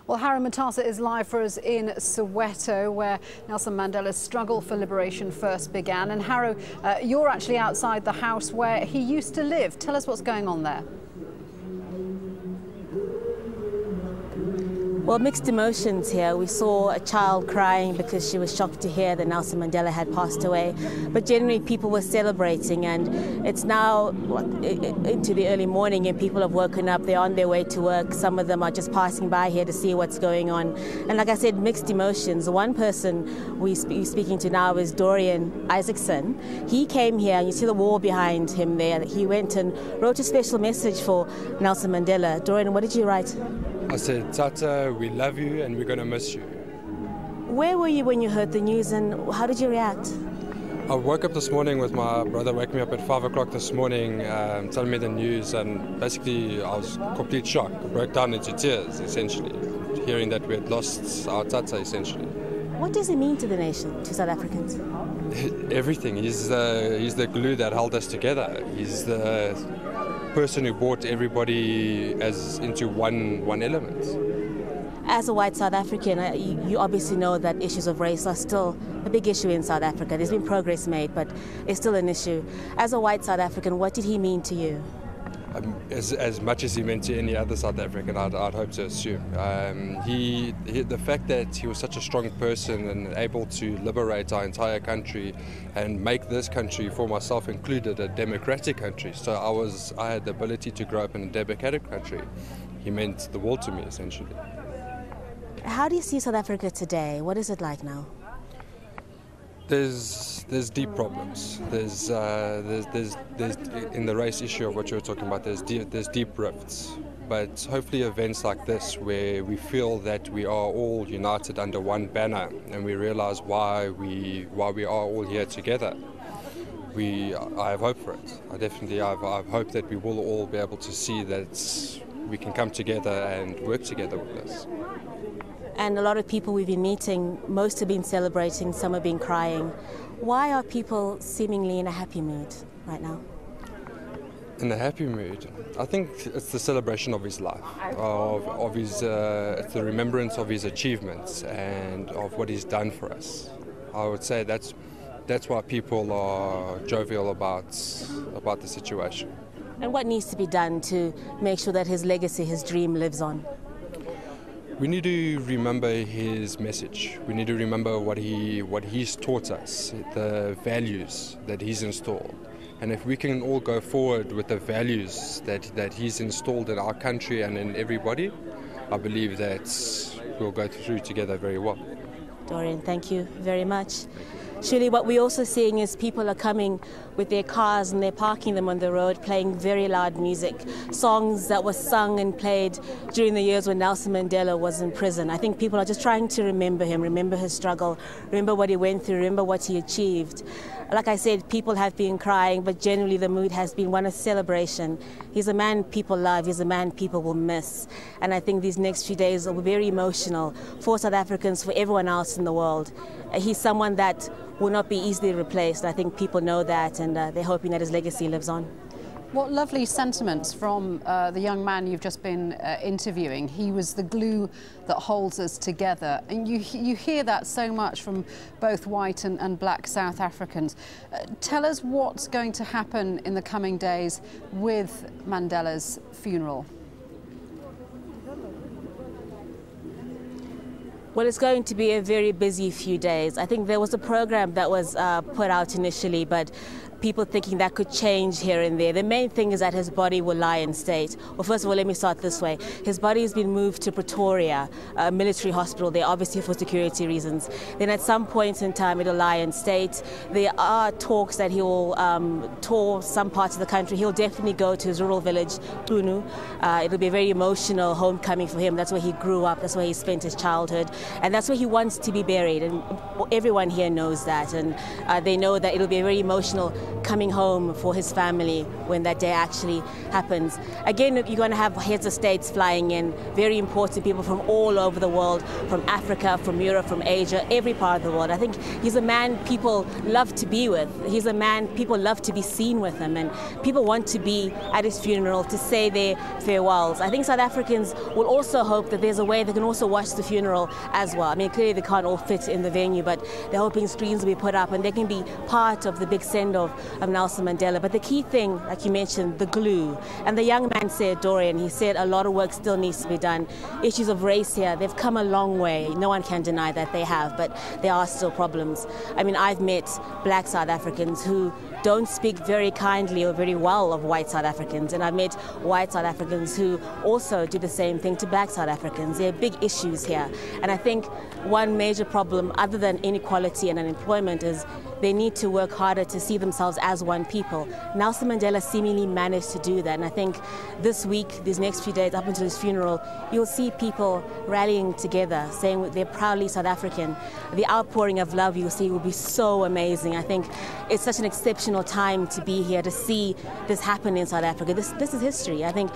Well, Haru Mutasa is live for us in Soweto, where Nelson Mandela's struggle for liberation first began. And Haru, you're actually outside the house where he used to live. Tell us what's going on there. Well, mixed emotions here. We saw a child crying because she was shocked to hear that Nelson Mandela had passed away. But generally people were celebrating, and it's now into the early morning and people have woken up. They're on their way to work. Some of them are just passing by here to see what's going on. And like I said, mixed emotions. One person we're speaking to now is Dorian Isaacson. He came here, and you see the wall behind him there. He went and wrote a special message for Nelson Mandela. Dorian, what did you write? I said, Tata, we love you and we're going to miss you. Where were you when you heard the news, and how did you react? I woke up this morning with my brother waking me up at 5 o'clock this morning, telling me the news, and basically I was complete shock. I broke down into tears, essentially, hearing that we had lost our Tata, essentially. What does it mean to the nation, to South Africans? Everything. He's the glue that held us together. He's the person who brought everybody into one element. As a white South African, you obviously know that issues of race are still a big issue in South Africa. There's been progress made, but it's still an issue. As a white South African, what did he mean to you? As much as he meant to any other South African, I'd hope to assume. The fact that he was such a strong person and able to liberate our entire country and make this country, for myself included, a democratic country. So I had the ability to grow up in a democratic country. He meant the world to me, essentially. How do you see South Africa today? What is it like now? There's deep problems. There's in the race issue of what you're talking about. There's deep rifts. But hopefully events like this, where we feel that we are all united under one banner, and we realize why we are all here together. I have hope for it. I definitely have hope that we will all be able to see that we can come together and work together with this. And a lot of people we've been meeting, most have been celebrating, some have been crying. Why are people seemingly in a happy mood right now? In a happy mood? I think it's the celebration of his life, it's the remembrance of his achievements and of what he's done for us. I would say that's why people are jovial about the situation. And what needs to be done to make sure that his legacy, his dream lives on? We need to remember his message. We need to remember what he's taught us, the values that he's installed. And if we can all go forward with the values that he's installed in our country and in everybody, I believe that we'll go through together very well. Dorian, thank you very much. Surely what we're also seeing is people are coming with their cars and they're parking them on the road, playing very loud music, songs that were sung and played during the years when Nelson Mandela was in prison. I think people are just trying to remember him, remember his struggle, remember what he went through, remember what he achieved. Like I said, people have been crying, but generally the mood has been one of celebration. He's a man people love, he's a man people will miss. And I think these next few days will be very emotional for South Africans, for everyone else in the world. He's someone that will not be easily replaced. I think people know that, and they're hoping that his legacy lives on. What lovely sentiments from the young man you've just been interviewing. He was the glue that holds us together. And you hear that so much from both white and black South Africans. Tell us what's going to happen in the coming days with Mandela's funeral. Well, it's going to be a very busy few days. I think there was a program that was put out initially, but people thinking that could change here and there. The main thing is that his body will lie in state. Well, first of all, let me start this way. His body has been moved to Pretoria, a military hospital there, obviously for security reasons. Then at some point in time, it'll lie in state. There are talks that he will tour some parts of the country. He'll definitely go to his rural village, Tunu. It'll be a very emotional homecoming for him. That's where he grew up. That's where he spent his childhood. And that's where he wants to be buried. And everyone here knows that. And they know that it'll be a very emotional coming home for his family when that day actually happens. Again, you're going to have heads of states flying in, very important people from all over the world, from Africa, from Europe, from Asia, every part of the world. I think he's a man people love to be with. He's a man people love to be seen with him, and people want to be at his funeral to say their farewells. I think South Africans will also hope that there's a way they can also watch the funeral as well. I mean, clearly they can't all fit in the venue, but they're hoping screens will be put up and they can be part of the big send-off of Nelson Mandela. But the key thing, like you mentioned, the glue. And the young man said, Dorian, he said a lot of work still needs to be done. Issues of race here, they've come a long way. No one can deny that they have, but there are still problems. I mean, I've met black South Africans who don't speak very kindly or very well of white South Africans, and I've met white South Africans who also do the same thing to black South Africans. There are big issues here, and I think one major problem other than inequality and unemployment is they need to work harder to see themselves as one people. Nelson Mandela seemingly managed to do that, and I think this week, these next few days up until his funeral, you'll see people rallying together, saying they're proudly South African. The outpouring of love you'll see will be so amazing. I think it's such an exceptional time to be here, to see this happen in South Africa. This is history. I think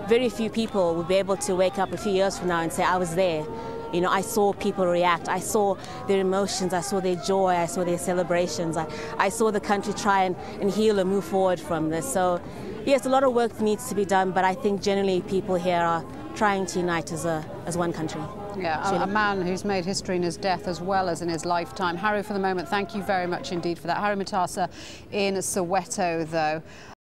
very few people will be able to wake up a few years from now and say, I was there. You know, I saw people react. I saw their emotions. I saw their joy. I saw their celebrations. I saw the country try and heal and move forward from this. So, yes, a lot of work needs to be done, but I think generally people here are trying to unite as one country. Yeah, a man who's made history in his death as well as in his lifetime. Haru, for the moment, thank you very much indeed for that. Haru Mutasa in Soweto, though.